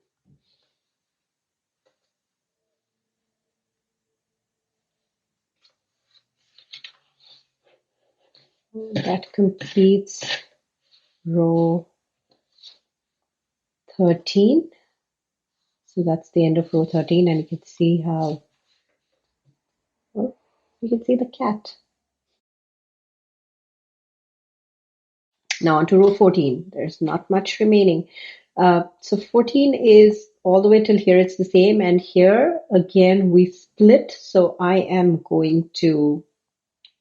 That completes row 13. So that's the end of row 13, and you can see how, well, you can see the cat. Now on to row 14. There's not much remaining. So 14 is all the way till here, it's the same, and here again we split, so I am going to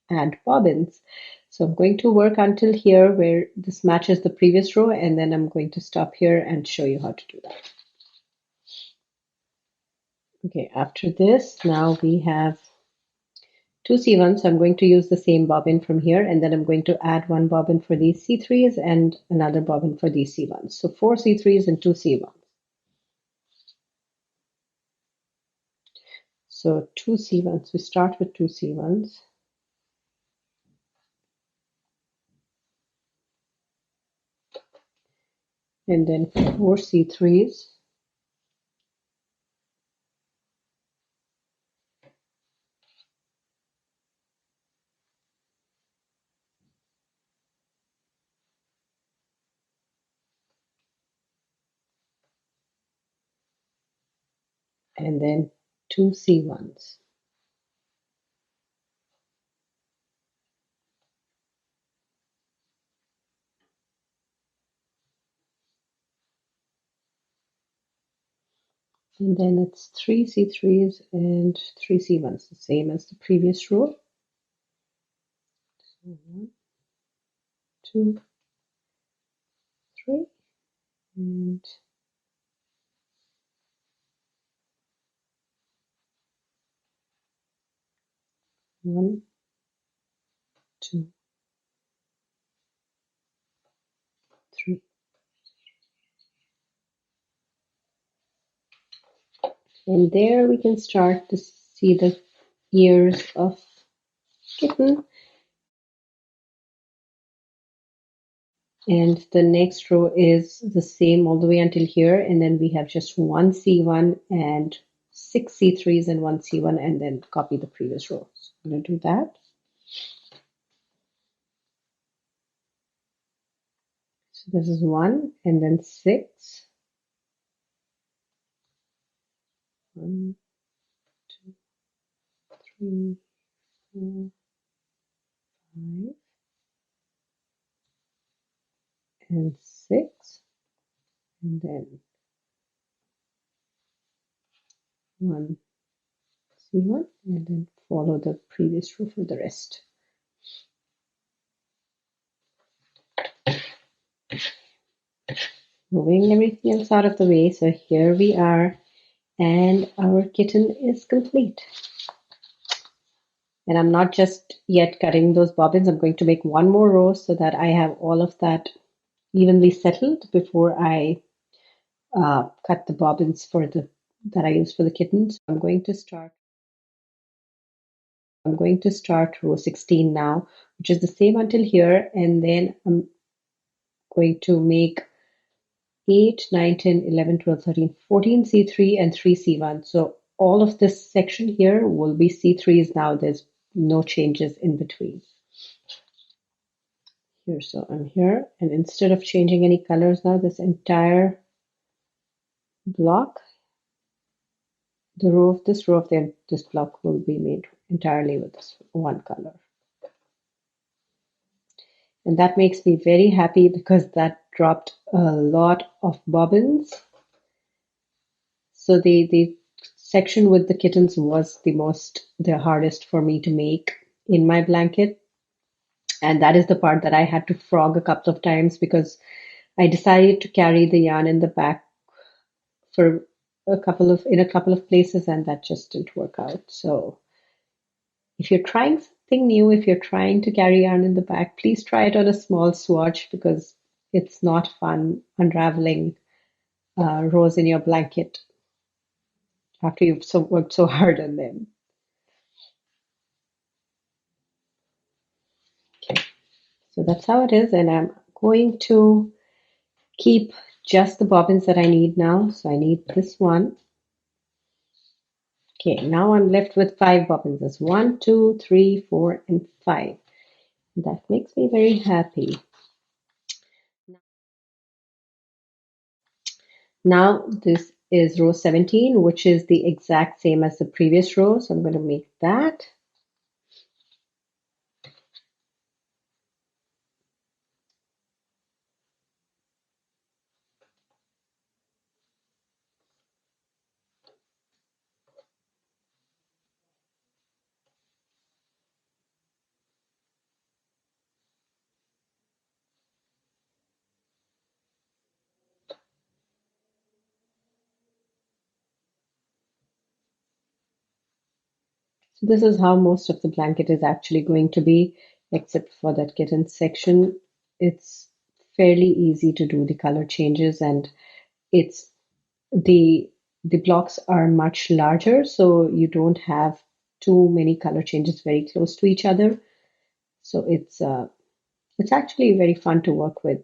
add bobbins. So I'm going to work until here where this matches the previous row, and then I'm going to stop here and show you how to do that. Okay, after this, now we have 2 C1s. So I'm going to use the same bobbin from here, and then I'm going to add 1 bobbin for these C3s and another bobbin for these C1s. So 4 C3s and 2 C1s. So 2 C1s. We start with 2 C1s. And then 4 C3s. And then 2 C1s. And then it's 3 C3s and 3 C1s, the same as the previous row. So 1, 2, 3, and 1, 2, 3. And there we can start to see the ears of kitten. And the next row is the same all the way until here, and then we have just 1 C1 and 6 C3s and 1 C1, and then copy the previous row. So I'm going to do that. So this is 1 and then 6. 1, 2, 3, 4, 5, and 6, and then 1 C1, and then follow the previous row for the rest. Moving everything else out of the way, so here we are, and our kitten is complete. And I'm not just yet cutting those bobbins. I'm going to make one more row so that I have all of that evenly settled before I cut the bobbins for that I use for the kittens. I'm going to start row 16 now, which is the same until here, and then I'm going to make 8, 9, 10, 11, 12, 13, 14 C3 and 3 C1. So all of this section here will be C3s now. There's no changes in between. Here, so I'm here, and instead of changing any colors now, this entire block, this row of this block will be made entirely with this one color. And that makes me very happy because that dropped a lot of bobbins. So the section with the kittens was the hardest for me to make in my blanket. And that is the part that I had to frog a couple of times because I decided to carry the yarn in the back for in a couple of places, and that just didn't work out. So if you're trying something new, if you're trying to carry yarn in the back, please try it on a small swatch because it's not fun unraveling rows in your blanket after you've worked so hard on them. Okay, so that's how it is, and I'm going to keep just the bobbins that I need now. So I need this one. Okay, now I'm left with 5 bobbins. There's 1, 2, 3, 4, and 5. That makes me very happy. Now this is row 17, which is the exact same as the previous row. So I'm going to make that. So this is how most of the blanket is actually going to be, except for that kitten section. It's fairly easy to do the color changes, and it's the blocks are much larger, so you don't have too many color changes very close to each other. So it's actually very fun to work with.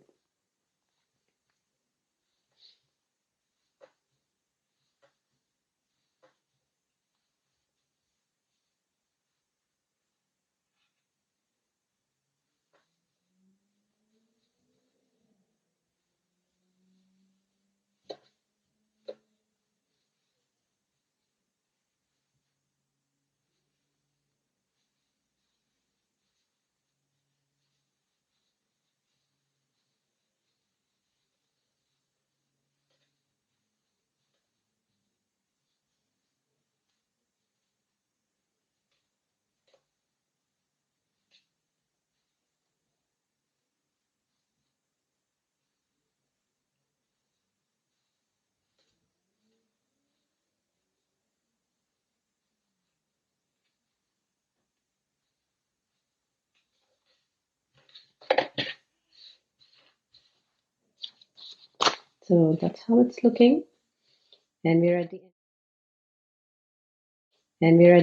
So that's how it's looking, and we're at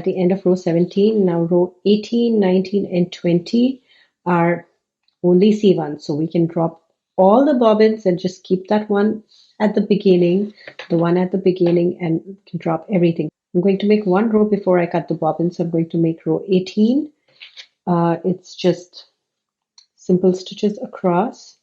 the end of row 17. Now row 18, 19, and 20 are only C1, so we can drop all the bobbins and just keep that one at the beginning, and we can drop everything. I'm going to make one row before I cut the bobbins. So I'm going to make row 18. It's just simple stitches across.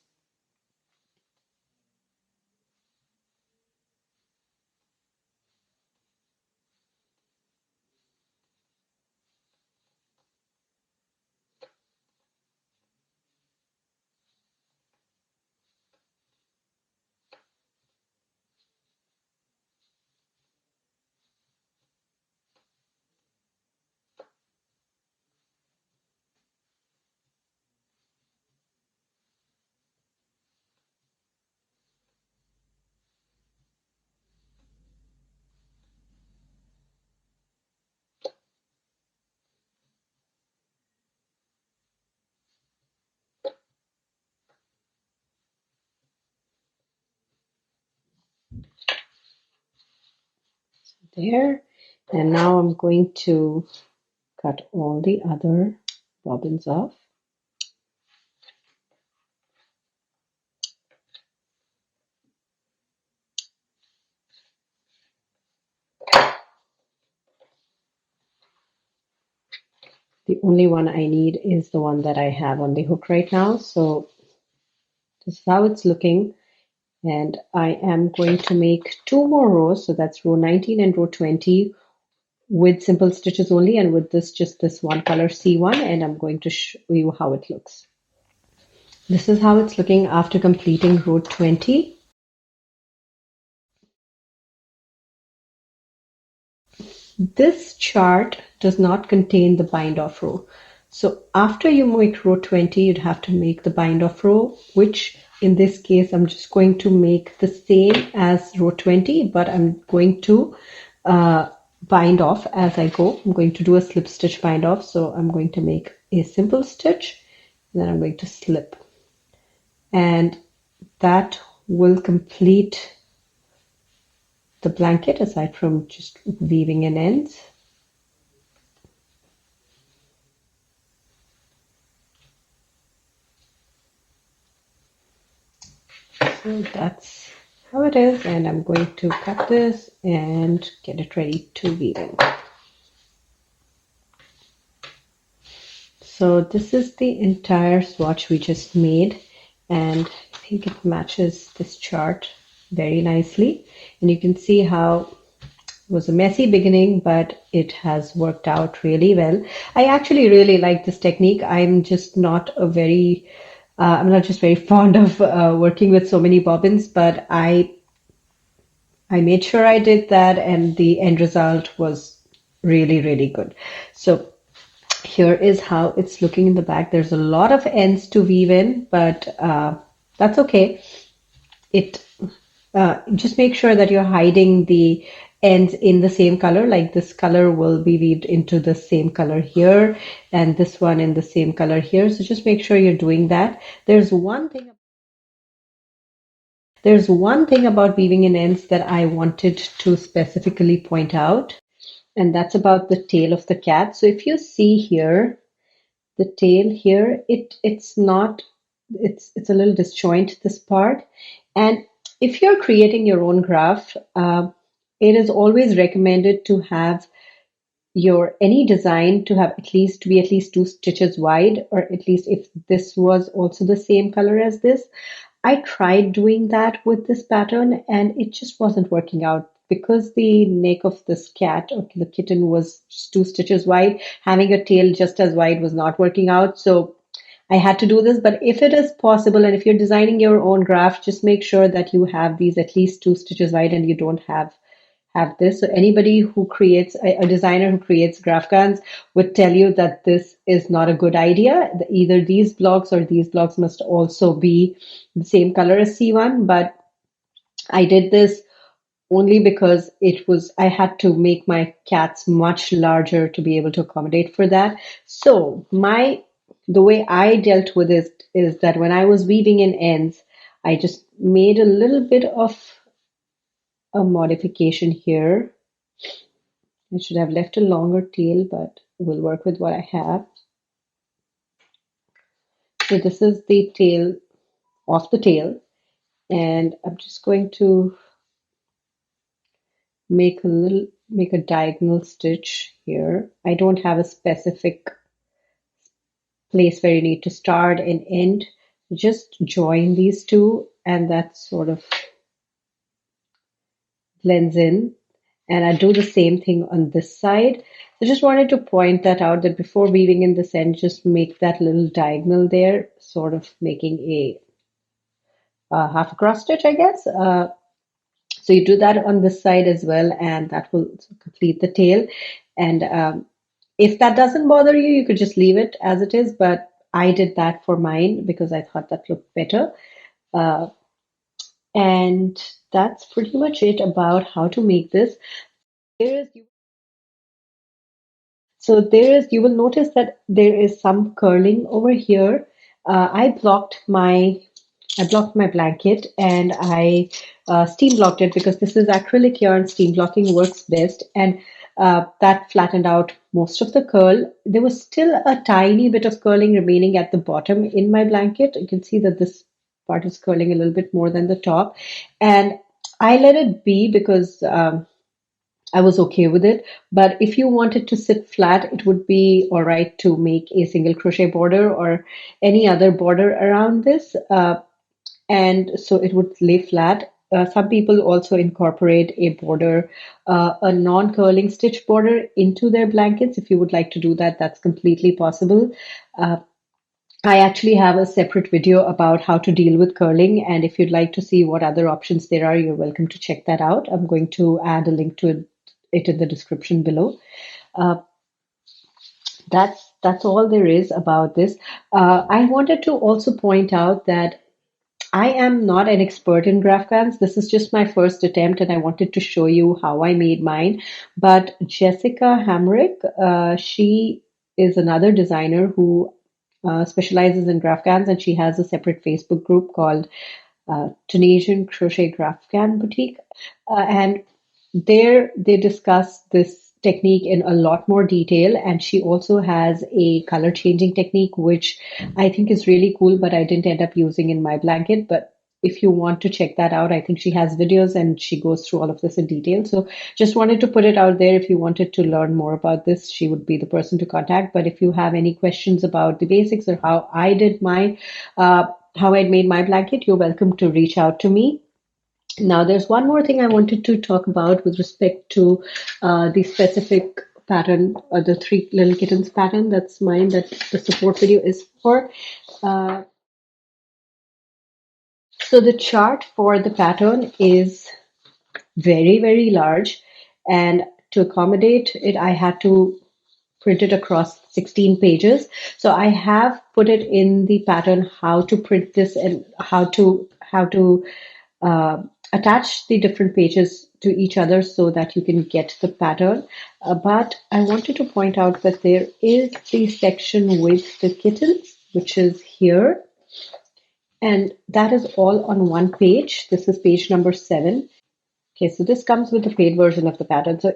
There, and now I'm going to cut all the other bobbins off. The only one I need is the one that I have on the hook right now. So this is how it's looking. And I am going to make 2 more rows. So that's row 19 and row 20 with simple stitches only, and with just this one color C1. And I'm going to show you how it looks. This is how it's looking after completing row 20. This chart does not contain the bind off row. So after you make row 20, you'd have to make the bind off row, which in this case, I'm just going to make the same as row 20, but I'm going to bind off as I go. I'm going to do a slip stitch bind off. So I'm going to make a simple stitch, and then I'm going to slip. And that will complete the blanket aside from just weaving in ends. So that's how it is, and I'm going to cut this and get it ready to weave in. So this is the entire swatch we just made, and I think it matches this chart very nicely. And you can see how it was a messy beginning, but it has worked out really well. I actually really like this technique. I'm not just very fond of working with so many bobbins, but I made sure I did that, and the end result was really, really good. So here is how it's looking in the back. There's a lot of ends to weave in, but that's okay. Just make sure that you're hiding the ends in the same color. Like this color will be weaved into the same color here, and this one in the same color here. So just make sure you're doing that. There's one thing about weaving in ends that I wanted to specifically point out, and that's about the tail of the cat. So if you see here, the tail here, it's not, it's a little disjoint, this part. And if you're creating your own graph, it is always recommended to have your any design to have be at least 2 stitches wide, or at least if this was also the same color as this. I tried doing that with this pattern, and it just wasn't working out because the neck of this cat or the kitten was just 2 stitches wide. Having a tail just as wide was not working out. So I had to do this. But if it is possible, and if you're designing your own graph, just make sure that you have these at least 2 stitches wide and you don't have this. So anybody who creates a designer who creates graphghans would tell you that this is not a good idea. Either these blocks or these blocks must also be the same color as C1. But I did this only because I had to make my cats much larger to be able to accommodate for that. So the way I dealt with it is that when I was weaving in ends, I just made a little bit of a modification here. I should have left a longer tail, but we'll work with what I have. So this is the tail of the tail, and I'm just going to make a diagonal stitch here. I don't have a specific place where you need to start and end. Just join these two, and that sort of blends in. And I do the same thing on this side. So just wanted to point that out, that before weaving in this end, just make that little diagonal there, sort of making a half a cross stitch, I guess. So you do that on this side as well, and that will complete the tail. And if that doesn't bother you, you could just leave it as it is, but I did that for mine because I thought that looked better. And that's pretty much it about how to make this. You will notice that there is some curling over here. I blocked my blanket, and I steam blocked it because this is acrylic yarn. Steam blocking works best, and that flattened out most of the curl. There was still a tiny bit of curling remaining at the bottom in my blanket. You can see that this part is curling a little bit more than the top, and I let it be because I was okay with it. But if you wanted to sit flat, it would be all right to make a single crochet border or any other border around this. And so it would lay flat. Some people also incorporate a border, a non-curling stitch border into their blankets. If you would like to do that, that's completely possible. I actually have a separate video about how to deal with curling, and if you'd like to see what other options there are, you're welcome to check that out. I'm going to add a link to it in the description below. Uh, that's all there is about this. I wanted to also point out that I am not an expert in GraphGhans. This is just my first attempt, and I wanted to show you how I made mine. But Jessica Hamrick, she is another designer who specializes in GraphGhans, and she has a separate Facebook group called Tunisian Crochet Graphghan Boutique. And there they discuss this technique in a lot more detail. And she also has a color changing technique, which I think is really cool, but I didn't end up using in my blanket. But if you want to check that out, I think she has videos and she goes through all of this in detail. So just wanted to put it out there. If you wanted to learn more about this, she would be the person to contact. But if you have any questions about the basics or how I did my how I made my blanket, you're welcome to reach out to me. Now, there's one more thing I wanted to talk about with respect to the specific pattern, the Three Little Kittens pattern. That's mine, that the support video is for. Uh, so the chart for the pattern is very, very large. And to accommodate it, I had to print it across 16 pages. So I have put it in the pattern how to print this and how to attach the different pages to each other so that you can get the pattern. But I wanted to point out that there is the section with the kittens, which is here. And that is all on one page. This is page number 7. Okay, so this comes with the paid version of the pattern. So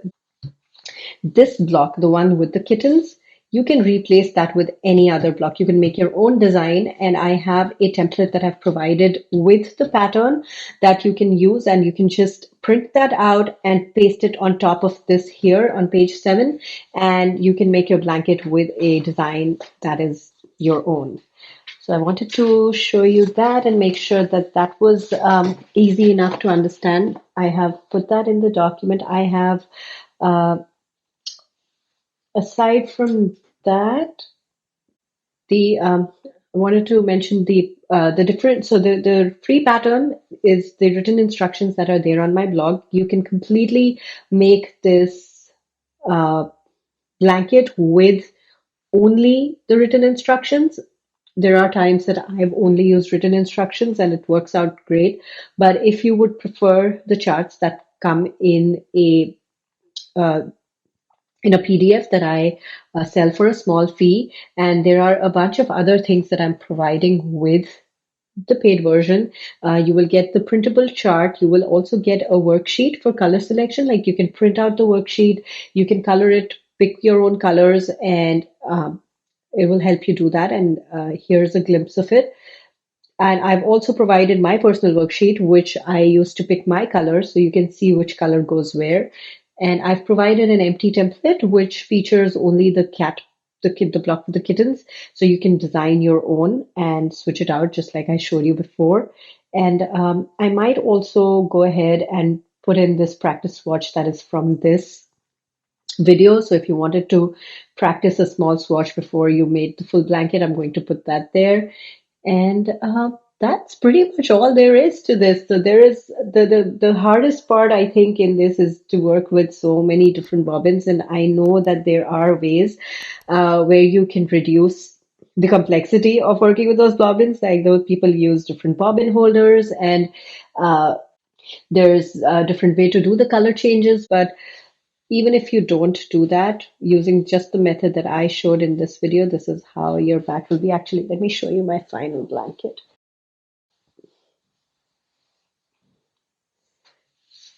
this block, the one with the kittens, you can replace that with any other block. You can make your own design, and I have a template that I've provided with the pattern that you can use, and you can just print that out and paste it on top of this here on page 7, and you can make your blanket with a design that is your own. So I wanted to show you that and make sure that that was easy enough to understand. I have put that in the document. I have aside from that, the I wanted to mention the different. So the free pattern is the written instructions that are there on my blog. You can completely make this blanket with only the written instructions. There are times that I've only used written instructions and it works out great. But if you would prefer the charts that come uh, in a PDF that I sell for a small fee. And there are a bunch of other things that I'm providing with the paid version. You will get the printable chart. You will also get a worksheet for color selection. Like you can print out the worksheet, you can color it, pick your own colors, and it will help you do that. And here's a glimpse of it. And I've also provided my personal worksheet, which I use to pick my colors, so you can see which color goes where. And I've provided an empty template, which features only the block with the kittens, so you can design your own and switch it out, just like I showed you before. And I might also go ahead and put in this practice swatch that is from this video. So if you wanted to practice a small swatch before you made the full blanket, I'm going to put that there. And that's pretty much all there is to this. So there is the hardest part, I think, in this is to work with so many different bobbins. And I know that there are ways where you can reduce the complexity of working with those bobbins. Like those people use different bobbin holders, and there's a different way to do the color changes. But even if you don't do that, using just the method that I showed in this video, this is how your back will be. Actually, let me show you my final blanket.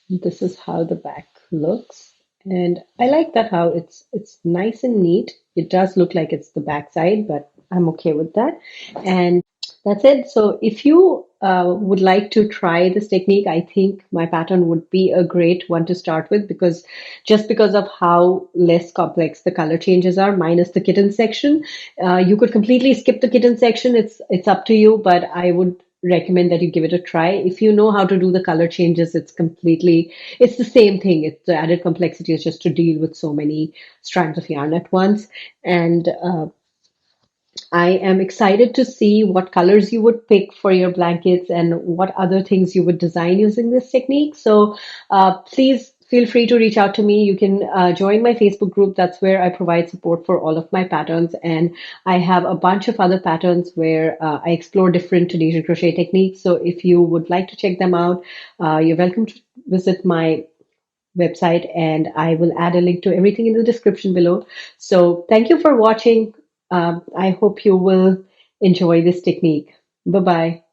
This is how the back looks. And I like that how it's nice and neat. It does look like it's the back side, but I'm okay with that. And that's it. So if you would like to try this technique, I think my pattern would be a great one to start with, because just because of how less complex the color changes are, minus the kitten section. You could completely skip the kitten section. It's up to you, but I would recommend that you give it a try. If you know how to do the color changes, it's the same thing. It's the added complexity is just to deal with so many strands of yarn at once. And I am excited to see what colors you would pick for your blankets and what other things you would design using this technique. So please feel free to reach out to me. You can join my Facebook group. That's where I provide support for all of my patterns. And I have a bunch of other patterns where I explore different Tunisian crochet techniques. So if you would like to check them out, you're welcome to visit my website, and I will add a link to everything in the description below. So thank you for watching. I hope you will enjoy this technique. Bye bye.